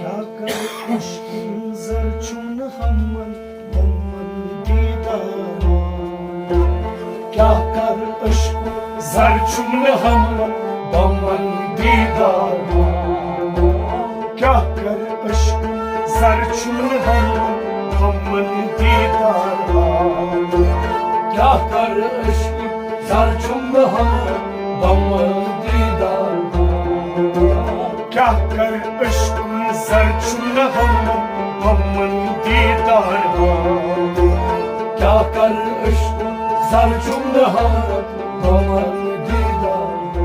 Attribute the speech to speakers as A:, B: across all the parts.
A: क्या कर मुश्किल जरचुन हमन बमन दीदारा क्या कर इश्क जरचुन हमन बमन दीदारा क्या कर इश्क जरचुन हमन बमन दीदारा क्या कर इश्क जरचुन हमन बमन दीदारा क्या कर इश्क जरचुन हमन बमन दीदारा क्या कर इश्क जरचुन हमन बमन दीदारा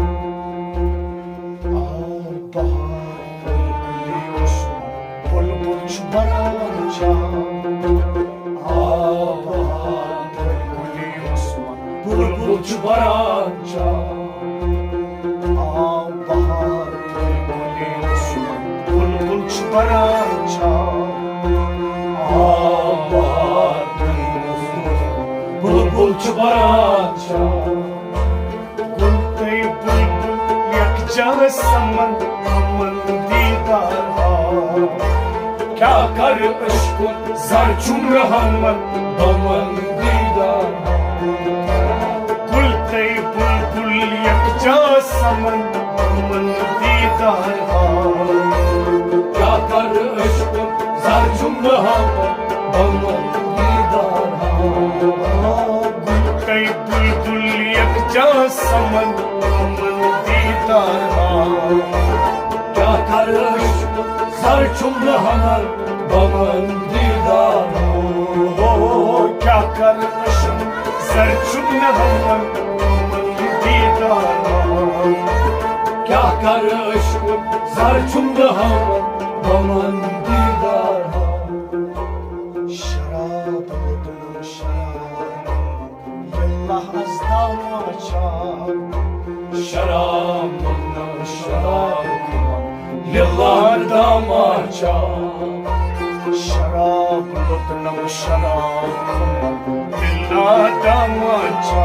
A: बुलबुल बराचा बुलबुल बराचा बुलबुल बराचा बुलबुल बराचा गुलते बुलबुल यकजा समन हमन दीदारा क्या कर इश्क जरचुन हमन बमन दीदारा गुलते बुलबुल यकजा समन हमन दीदारा क्या कर इश्क जरचुन हमन बमन दीदारा गुलते बुलबुल यकजा समन हमन दीदारा क्या कर इश्क जरचुन हमन बमन दीदारा क्या कर इश्क जरचुन हमन बमन दीदारा क्या कर इश्क जरचुन हमन बमन दीदारा शराब तुम शराब यल्लाह अज़दामाचा शराब तुम शराब यल्लाह अज़दामाचा शराब तुम शराब यल्लाह अज़दामाचा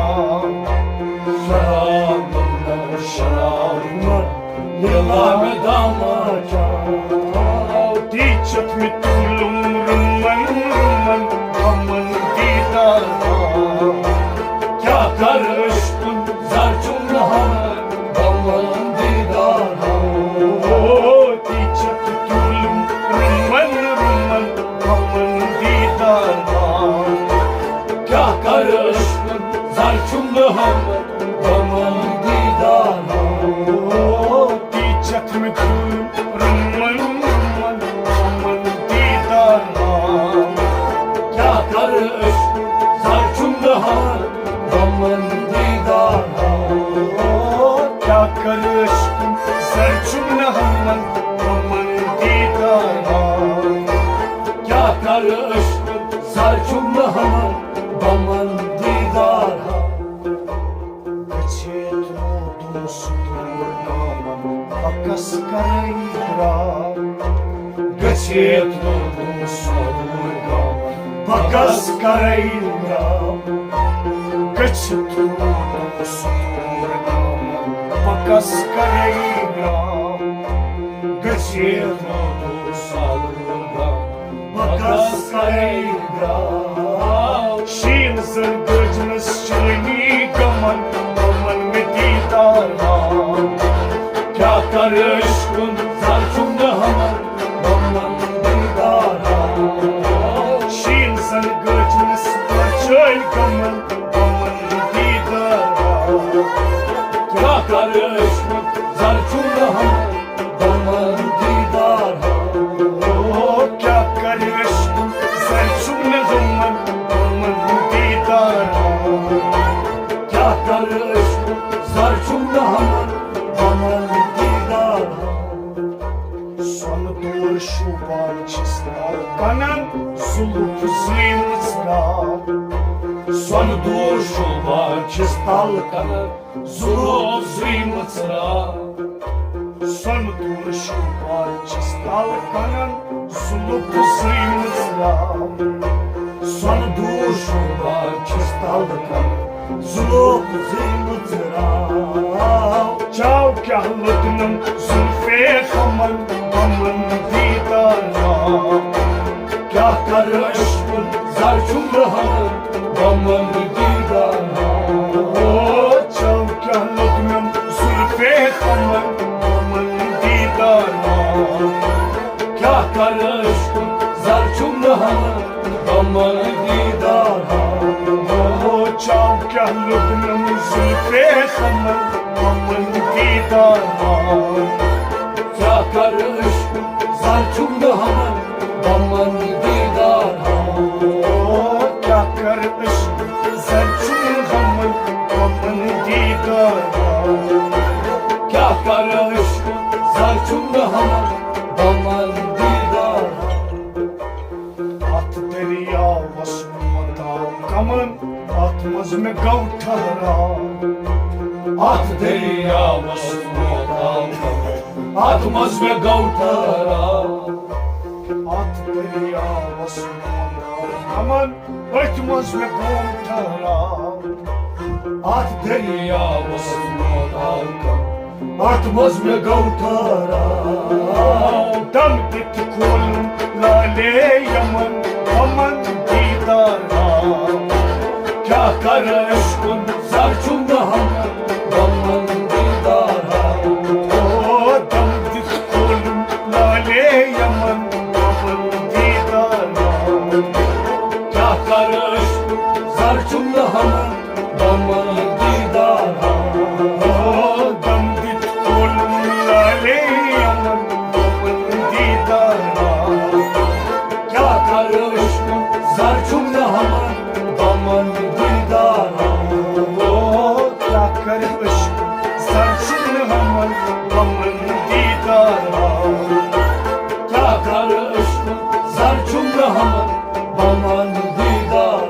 A: शराब तुम शराब यल्लाह अज़दामाचा दीचत में तुलुम रुमन रुमन हमन दीदारा क्या कर इश्क जरचुन हमन बमन दीदारा दीचत तुलुम रुमन रुमन हमन दीदारा क्या कर इश्क जरचुन हमन बमन दीदारा दीचत में तुलुम रुमन रुमन हमन दीदारा क्या कर इश्क जरचुन हमन बमन दीदारा क्या कर इश्क जरचुन हमन बमन दीदारा क्या कर इश्क जरचुन हमन बमन दीदारा गछेत दोस्त नामन बकस करेगा गछेत दोस्त नामन बकस करेगा गछेत दोस्त नामन बकस करेगा गछेत दोस्त बकस करेगा शीन जरगजनस चलनी गमन बमन में दीदारा क्या कर इश्क जरचुन हमन बमन दीदारा शीन जरगजनस चल गमन बमन दीदारा क्या कर इश्क जरचुन हमन बमन दीदारा क्या कर इश्क जरचुन हमन बमन दीदारा क्या कर इश्क जरचुन हमन Boman दीदारा son dur şu bahçesler kanan zuluk zlimslar son dur şu bahçesler kanan zuluk zlimslar son dur şu bahçesler kanan zuluk zlimslar son dur şu bahçesler kanan zuluk zlimslar çav kahladınım zulfe haman aman dida कर इश्क ज़रचुंग हमन बमन दीदार ओ चम क्या लुत्मन सुल्फे खमन बमन दीदार क्या कर इश्क ज़रचुंग हमन बमन दीदार ओ चम क्या लुत्मन सुल्फे खमन बमन दीदार क्या कर इश्क ज़रचुंग हमन बमन दीदार क्या कर इश्क ज़रचुंग हमन बमन दीदार क्या कर इश्क ज़रचुंग हमन बमन दीदार अत दरिया वसमता कमन अत मज में गौ ठहरा अत दरिया वसमता अत मज में गौ ठहरा at deriya vasmanda aman ötmez mi kontara at deriya vasmanda atmaz mi kontara dam dit kul lale yaman aman didara kya kar ishkun zarchunda hum aman didara dam dit kul lale yaman क्या कर इश्क ज़रचुंग हमन बमन दीदार दम दित कोलम लाले Yemen Boman दीदार क्या कर इश्क ज़रचुंग हमन बमन दीदार क्या कर इश्क ज़रचुंग हमन बमन दीदार क्या कर इश्क ज़रचुंग हमन बमन दीदार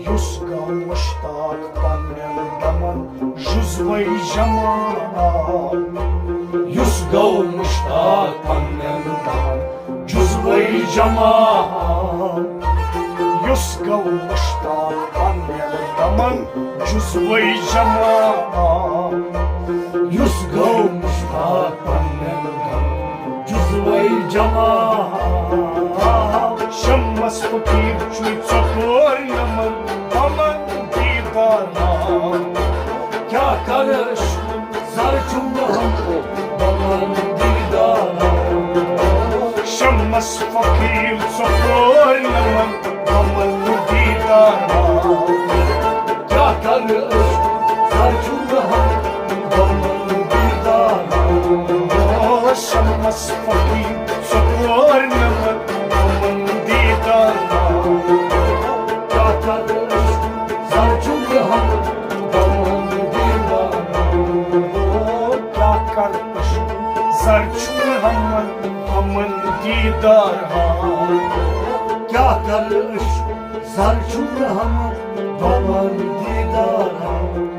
A: Yusga mushtaq pannen daman juzvay jaman Yusga mushtaq pannen daman juzvay jaman Yusga mushtaq pannen daman juzvay jaman Yusga mushtaq pannen daman juzvay jaman Şammas fakir çuy çapur yaman aman didara Kya kar ishkun zarchung hum aman didara Şammas fakir çapur yaman aman didara Kya kar ishkun zarchung hum aman didara Şammas fakir çapur yaman ज़रचुंग हमन अमन दीदार क्या कर इश्क ज़रचुंग हमन बमन दीदार